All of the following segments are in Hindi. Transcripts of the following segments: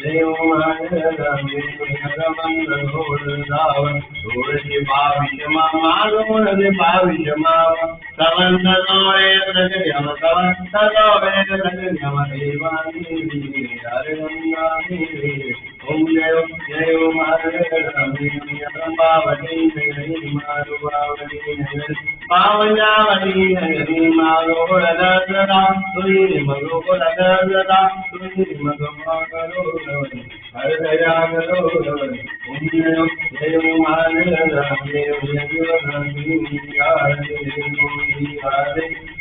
जय ओम रामे रमन रावण तुलसी पाविषमा मागोण दे पाविषमा सवंत नोरे प्रगयम सवंत नोरे प्रगयम देवानी हरे गंगा ओम जय ओम रामे पावनी नगरी मारुवावनी नगरी पावनावनी नगरी मागोण दसरा तुरी मगोण दसरा तुरी मगोण हर दया करो ओम जय ओम रामे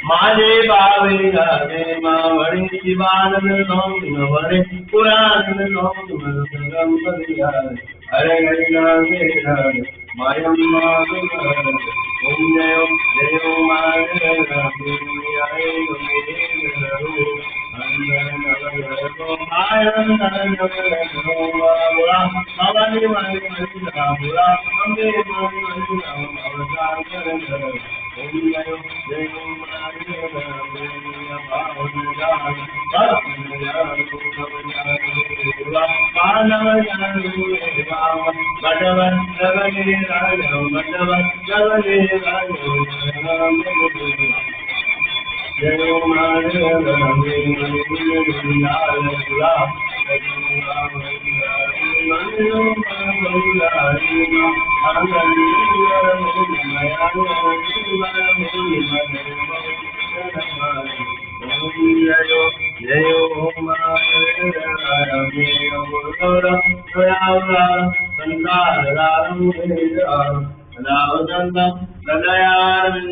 माजे बावे गावे मावड़ी शिवानंद नौन वरे पुराण नौन गंगम परियार हरे हरि नामे राम मायम माधु ओम जय ओम रामे हरे गोविंद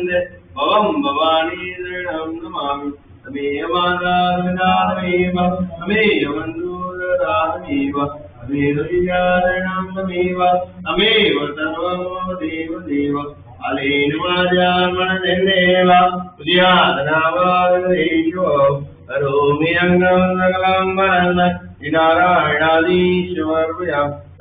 जय भवम भवानी नमामि अमेय मादामेव अमेय मंदूरामेव अमेव विचारणमेव अमेव सर्वं देव देव अलेन मार्यामणदेव उद्यातनावादेशो करोमि अंगं सकलं वरद नारायणादीश्वरभूयां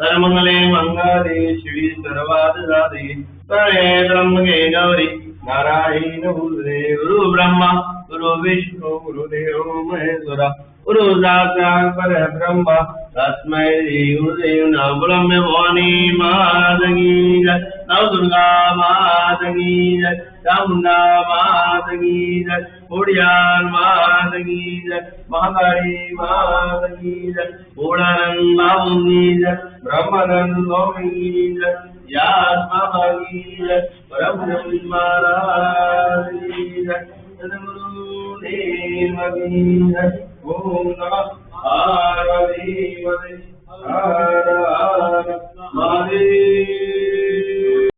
सर्वमंगले मंगले शिवे सर्वादसादे सर्वे ब्रह्मके गौरी नारायण गुरु ब्रह्मा गुरु विष्णु गुरुदेव महेश्वरा गुरु साक्षात् परब्रह्म तस्मै श्री गुरुदेव नमः ब्रह्म भवानी माता की जय नव दुर्गा माता की जय चामुंडा माता की जय उड़ियाल माता की जय महाकाली माता की जय पूर्णानंद बाबू की जय ब्रह्मानंद स्वामी की जय यात्मा की जय परम महाराज की जय सद्गुरु देव की जय ओम नमः पार्वती हर हर महादेव।